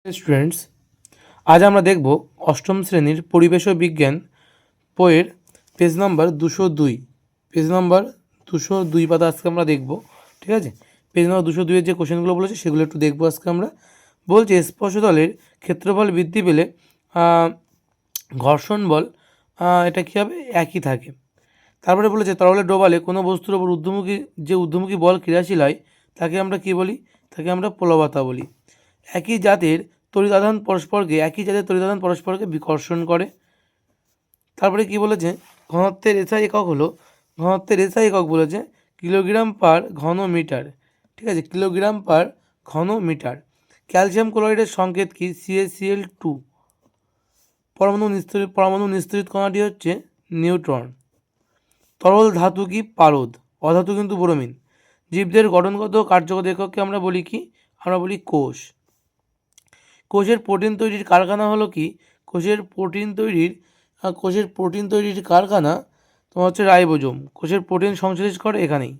Students, আজ আমরা দেখব অষ্টম শ্রেণীর পরিবেশ ও বিজ্ঞান বইয়ের পেজ নাম্বার 202। পেজ নাম্বার 202 পাতা আজকে আমরা দেখব। ঠিক আছে, পেজ নাম্বার 202-এর যে কোশ্চেনগুলো বলেছে সেগুলো একটু দেখবো আজকে আমরা। বলছে স্পর্শতলের ক্ষেত্রফল বৃদ্ধি পেলে ঘর্ষণ বল এটা কী হবে, একই থাকে। তারপরে বলেছে তরলে ডোবালে কোনো বস্তুর ওপর ঊর্ধ্বমুখী বল ক্রিয়াশীল হয় তাকে আমরা কী বলি, তাকে আমরা প্লবতা বলি। একই জাতের তড়িৎ পরস্পরকে বিকর্ষণ করে। তারপরে কি বলেছে, ঘনত্বের এসআই একক হলো, ঘনত্বের এসআই একক বলেছে কিলোগ্রাম পার ঘন মিটার। ঠিক আছে, কিলোগ্রাম পার ঘন মিটার। ক্যালসিয়াম ক্লোরাইডের সংকেত কি, CaCl2। পরমাণু নিস্তরিত কণাটি হচ্ছে নিউট্রন। তরল ধাতু কি, পারদ। অধাতু কিন্তু ব্রোমিন। জীবদের গঠনগত কার্যগত একককে আমরা বলি কি, আমরা বলি কোষ। কোষের প্রোটিন তৈরির কারখানা হলো কি, কোষের প্রোটিন তৈরির কারখানা তোমার হচ্ছে রাইবোজোম। কোষের প্রোটিন সংশ্লেষ করে এখানেই।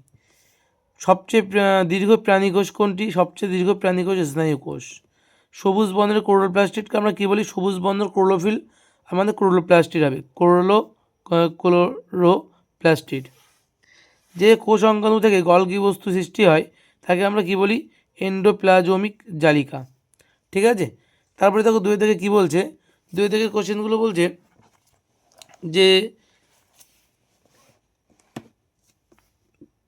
সবচেয়ে দীর্ঘ প্রাণীকোষ কোনটি, সবচেয়ে দীর্ঘ প্রাণীকোষ স্নায়ু কোষ। সবুজ বর্ণের ক্লোরোপ্লাস্টিডকে আমরা কী বলি, সবুজ বর্ণের ক্লোরোফিল আমাদের ক্লোরোপ্লাস্টিড হবে, ক্লোরোপ্লাস্টিড। যে কোষ অঙ্গাণু থেকে গলগি বস্তু সৃষ্টি হয় তাকে আমরা কী বলি, এন্ডোপ্লাজমিক জালিকা। ঠিক আছে, তারপরে দেখো 2 থেকে কী বলছে, 2 থেকে কোশ্চেনগুলো বলছে যে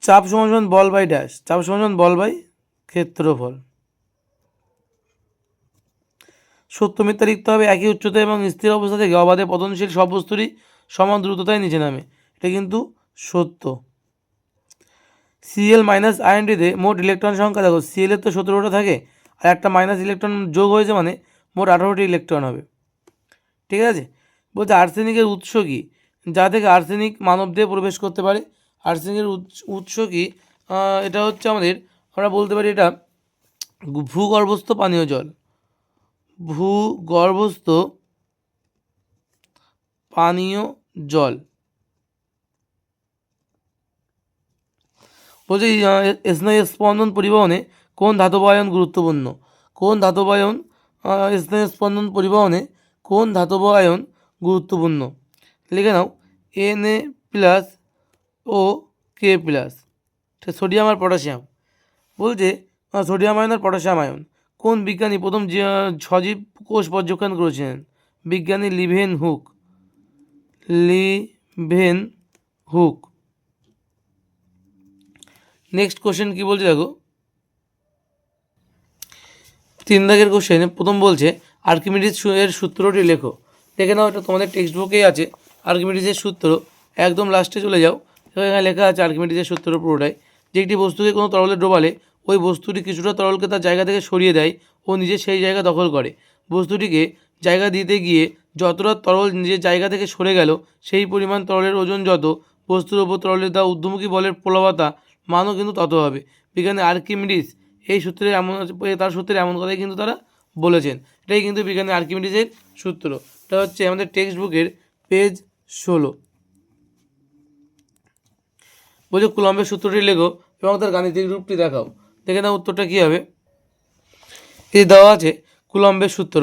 চাপ সমান বল বাই ড্যাশ, চাপ সমান বল বাই ক্ষেত্রফল। সত্য মিথ্যা লিখতে হবে। একই উচ্চতা এবং স্থির অবস্থা থেকে অবাধে পতনশীল সব বস্তুরই সমান দ্রুততায় নিচে নামে, এটা কিন্তু সত্য। Cl মাইনাস আয়নটিতে মোট ইলেকট্রন সংখ্যা দেখো, Cl এর তো 17টা থাকে, আর একটা মাইনাস ইলেকট্রন যোগ হয়েছে মানে মোট 18টি ইলেকট্রন হবে। ঠিক আছে, বলছে আর্সেনিকের উৎস কী, যা থেকে আর্সেনিক মানবদেহে প্রবেশ করতে পারে। আর্সেনিকের উৎস কী, এটা হচ্ছে আমরা বলতে পারি এটা ভূগর্ভস্থ পানীয় জল। ভূগর্ভস্থ পানীয় জল। বলছে স্নায়ু স্পন্দন পরিবহনে কোন ধাতব আয়ন গুরুত্বপূর্ণ, কোন ধাতব আয়ন স্নায়ু স্পন্দন পরিবহনে কোন ধাতব আয়ন গুরুত্বপূর্ণ। লিখে নাও Na+ ও K+, সোডিয়াম আর পটাশিয়াম। বলছে সোডিয়াম আয়ন আর পটাশিয়াম আয়ন। কোন বিজ্ঞানী প্রথম সজীব কোষ পর্যবেক্ষণ করেছিলেন, বিজ্ঞানী লিভেনহুক। নেক্সট কোশ্চেন কি বলছে দেখো, 3 দাগের কোশ্চেনে প্রথম বলছে আর্কিমিডিস এর সূত্রটি লেখো। দেখে নাও, এটা তোমাদের টেক্সট বুকেই আছে। আর্কিমিডিসের সূত্র একদম লাস্টে চলে যাও, এখানে লেখা আছে আর্কিমিডিসের সূত্র পুরোটাই, যে একটি বস্তুকে কোনো তরলে ডোবালে ওই বস্তুটি কিছুটা তরলকে তার জায়গা থেকে সরিয়ে দেয় ও নিজে সেই জায়গা দখল করে। বস্তুটিকে জায়গা দিতে গিয়ে যতটা তরল নিজের জায়গা থেকে সরে গেল সেই পরিমাণ তরলের ওজন যত, বস্তুর ওপর তরলের দেওয়া ঊর্ধ্বমুখী বলের প্রবলতা মানও কিন্তু তত হবে। বিজ্ঞানী আর্কিমিডিস এই সূত্রে তার সূত্রে এমন কথাই কিন্তু তারা বলেছেন। এটাই কিন্তু বিজ্ঞানী আর্কিমিডিসের সূত্র। এটা হচ্ছে আমাদের টেক্সট বুকের পেজ 16। বলছে কুলম্বের সূত্রটি লেখো এবং তার গাণিতিক রূপটি দেখাও। দেখে নাও উত্তরটা কী হবে। এই দেওয়া আছে কুলম্বের সূত্র।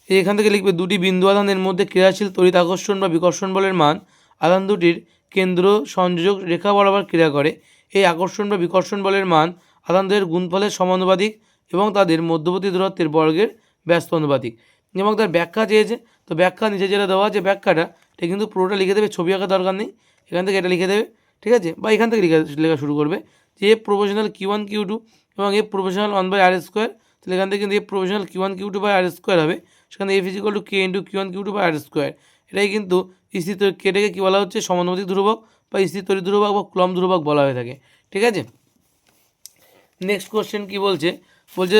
এখান থেকে লিখবে দুটি বিন্দু আধানের মধ্যে ক্রিয়াশীল তড়িৎ আকর্ষণ বা বিকর্ষণ বলের মান আধান দুটির কেন্দ্র সংযোজক রেখা বরাবর ক্রিয়া করে। এই আকর্ষণ বা বিকর্ষণ বলের মান আধান দুটির গুণফলের সমানুপাতিক এবং তাদের মধ্যবর্তী দূরত্বের বর্গের ব্যস্ত অনুপাতিক। এবং তার ব্যাখ্যা চেয়েছে, তো ব্যাখ্যা নিচে যেটা দেওয়া আছে ব্যাখ্যাটা এটা কিন্তু পুরোটা লিখে দেবে, ছবি আঁকার দরকার নেই, এখান থেকে এটা লিখে দেবে। ঠিক আছে, বা এখান থেকে লেখা শুরু করবে যে এফ প্রপোর্শনাল Q1 Q2 এবং এফ প্রপোর্শনাল 1/r²। তাহলে এখান থেকে কিন্তু এফ প্রপোর্শনাল Q1 Q2/r² হবে, সেখানে এফ = K × Q1 Q2/r²। এটাই কিন্তু স্থির কেটেকে কী বলা হচ্ছে, সমানুপাতিক ধ্রুবক বা স্থির তড়িৎ ধ্রুবক বা কুলম্ব ধ্রুবক বলা হয়ে থাকে। ঠিক আছে, নেক্সট কোশ্চেন কী বলছে, বলছে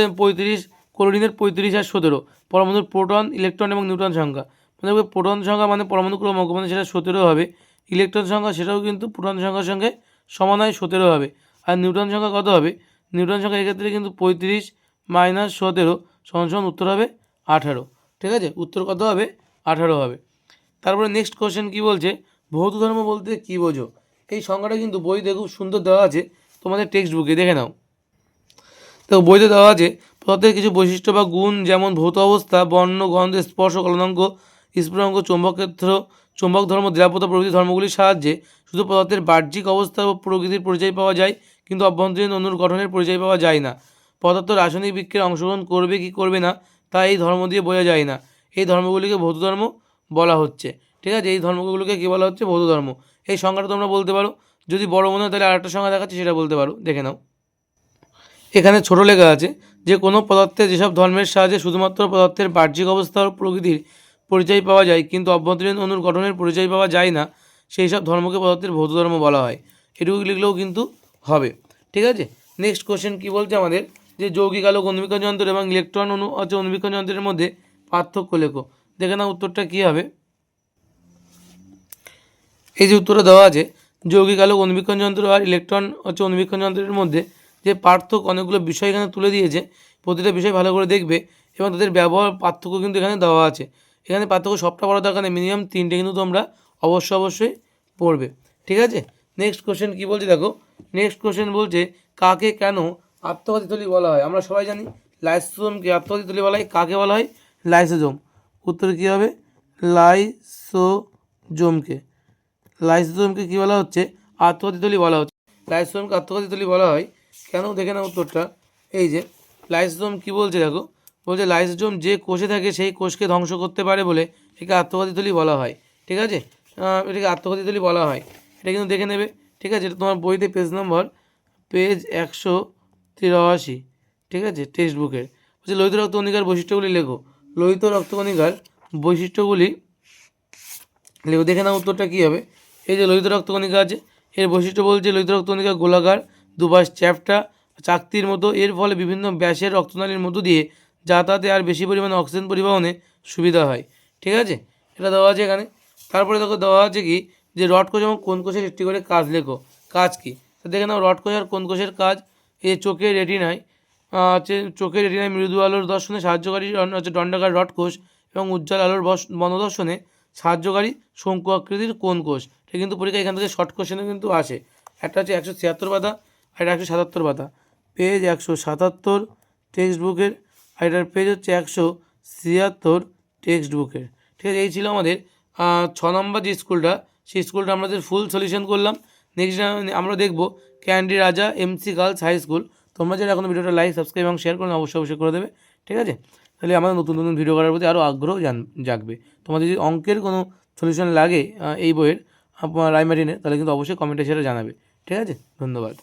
ক্লোরিনের 35 আর 17 পরমাণুর প্রোটন, ইলেকট্রন এবং নিউট্রন সংখ্যা। মানে প্রোটন সংখ্যা মানে পরমাণু ক্রমাঙ্ক মানে সেটা 17 হবে। ইলেকট্রন সংখ্যা সেটাও কিন্তু প্রোটন সংখ্যার সঙ্গে সমান হয়, 17 হবে। আর নিউট্রন সংখ্যা কত হবে, নিউট্রন সংখ্যা এক্ষেত্রে কিন্তু 35 - 17 উত্তর হবে 18। ঠিক আছে, উত্তর কত হবে, 18 হবে। তারপরে নেক্সট কোশ্চেন কী বলছে, ভৌত ধর্ম বলতে কী বোঝো। এই সংখ্যাটা কিন্তু বইতে খুব সুন্দর দেওয়া আছে, তোমাদের টেক্সট বুকে দেখে নাও। তো বইতে দেওয়া আছে পদার্থের কিছু বৈশিষ্ট্য বা গুণ যেমন ভৌত অবস্থা, বর্ণ, গন্ধ, স্পর্শ, গলনাঙ্ক, স্ফুটনাঙ্ক, চৌম্বক ক্ষেত্র, চৌম্বক ধর্ম, দ্রাব্যতা প্রভৃতি ধর্মগুলির সাহায্যে শুধু পদার্থের বাহ্যিক অবস্থা ও প্রকৃতির পরিচয় পাওয়া যায়, কিন্তু অভ্যন্তরীণ অণুর গঠনের পরিচয় পাওয়া যায় না। পদার্থ রাসায়নিক বিক্রিয়ায় অংশগ্রহণ করবে কি করবে না তা এই ধর্ম দিয়ে বোঝা যায় না। এই ধর্মগুলিকে ভৌত ধর্ম বলা হচ্ছে। ঠিক আছে, এই ধর্মগুলোকে কী বলা হচ্ছে? ভৌত ধর্ম। এই সংখ্যাটা তোমরা বলতে পারো, যদি বড় মনে হয় তাহলে আরেকটা সংখ্যা দেখাচ্ছি সেটা বলতে পারো, দেখে নাও। এখানে ছোট লেখা আছে যে কোনো পদার্থের যেসব ধর্মের সাহায্যে শুধুমাত্র পদার্থের বাহ্যিক অবস্থা ও প্রকৃতির পরিচয় পাওয়া যায়, কিন্তু অভ্যন্তরীণ অণুর গঠনের পরিচয় পাওয়া যায় না, সেই সব ধর্মকে পদার্থের ভৌত ধর্ম বলা হয়। এটুকু লিখলেও কিন্তু হবে। ঠিক আছে, নেক্সট কোশ্চেন কী বলছে আমাদের, যে যৌগিক আলোক অণুবীক্ষণ যন্ত্র এবং ইলেকট্রন অণুবীক্ষণ যন্ত্রের মধ্যে পার্থক্য লেখো। দেখে না উত্তরটা কী হবে। এই যে উত্তরটা দেওয়া আছে, যৌগিক আলোক অণুবীক্ষণ যন্ত্র আর ইলেকট্রন অণুবীক্ষণ যন্ত্রের মধ্যে যে পার্থক্য, অনেকগুলো বিষয় এখানে তুলে দিয়েছে। প্রতিটা বিষয় ভালো করে দেখবে এবং তাদের ব্যবহার পার্থক্য কিন্তু এখানে দেওয়া আছে। এখানে পার্থক্য সবটা পড়ার দরকার নেই, মিনিমাম 3টে কিন্তু তোমরা অবশ্যই পড়বে। ঠিক আছে, নেক্সট কোশ্চেন কী বলছে দেখো। নেক্সট কোশ্চেন বলছে কাকে কেন আত্মঘাতী থলি বলা হয়। আমরা সবাই জানি লাইসোজোমকে আত্মঘাতী থলি বলা হয়। কাকে বলা হয়? লাইসোজোম। উত্তর কী হবে? লাইসোজোমকে। লাইসোজোমকে কী বলা হচ্ছে? আত্মঘাতী থলি বলা হচ্ছে। লাইসোজোমকে আত্মঘাতী থলি বলা হয় কেন, দেখে না উত্তরটা। এই যে লাইসোজোম কী বলছে দেখো, বলছে লাইসোজোম যে কোষে থাকে সেই কোষকে ধ্বংস করতে পারে বলে একে আত্মঘাতী থলি বলা হয়। ঠিক আছে, এটাকে আত্মঘাতী থলি বলা হয়, এটা কিন্তু দেখে নেবে। ঠিক আছে, এটা তোমার বইতে পেজ 183। ঠিক আছে, টেক্সট বুকের। বলছে লোহিত রক্তকণিকার বৈশিষ্ট্যগুলি লেখো। লোহিত রক্তকণিকার বৈশিষ্ট্যগুলি লেখো, দেখে না উত্তরটা কী হবে। এই যে লোহিত রক্তকণিকা আছে, এর বৈশিষ্ট্য বলছে লোহিত রক্তকণিকা গোলাকার, দুপাশ চ্যাপ্টা, চাকতির মতো। এর ফলে বিভিন্ন ব্যাসের রক্তনালীর মধ্য দিয়ে যাতায়াতে আর বেশি পরিমাণে অক্সিজেন পরিবহনে সুবিধা হয়। ঠিক আছে, এটা দেওয়া আছে এখানে। তারপরে দেখো দেওয়া আছে কি, যে রড কোষ এবং কোন কোষের একটি করে কাজ লেখো। কাজ কি? তো দেখে নাও রড কোষ আর কোন কোষের কাজ। এই চোখের রেটিনায় চোখের রেটিনায় মৃদু আলোর দর্শনে সাহায্যকারী দণ্ডাকার রড কোষ এবং উজ্জ্বল আলোর বনদর্শনে সাহায্যকারী শঙ্কু আকৃতির কোন কোষ। এটা কিন্তু পরীক্ষা এখান থেকে শর্ট কোশ্চেনে কিন্তু আসে। একটা হচ্ছে 176 পাতা আর এটা 177 পাতা, পেজ 177 টেক্সট বুকের, আর এটার পেজ হচ্ছে 176 টেক্সট বুকের। ঠিক আছে, এই ছিল আমাদের 6 নম্বর যে স্কুলটা, সেই স্কুলটা আমাদের ফুল সলিউশন করলাম। নেক্সট আমরা দেখব ক্যান্ডি রাজা এমসি গার্লস হাই স্কুল। তোমরা যারা এখন ভিডিওটা লাইক, সাবস্ক্রাইব এবং শেয়ার করুন, অবশ্যই করে দেবে। ঠিক আছে, তাহলে আমাদের নতুন নতুন ভিডিও করার প্রতি আরও আগ্রহ জাগবে। তোমাদের যদি অঙ্কের কোনো সলিউশন লাগে এই বইয়ের রাইমারিনের, তাহলে কিন্তু অবশ্যই কমেন্টে সেটা জানাবে। ঠিক আছে, ধন্যবাদ।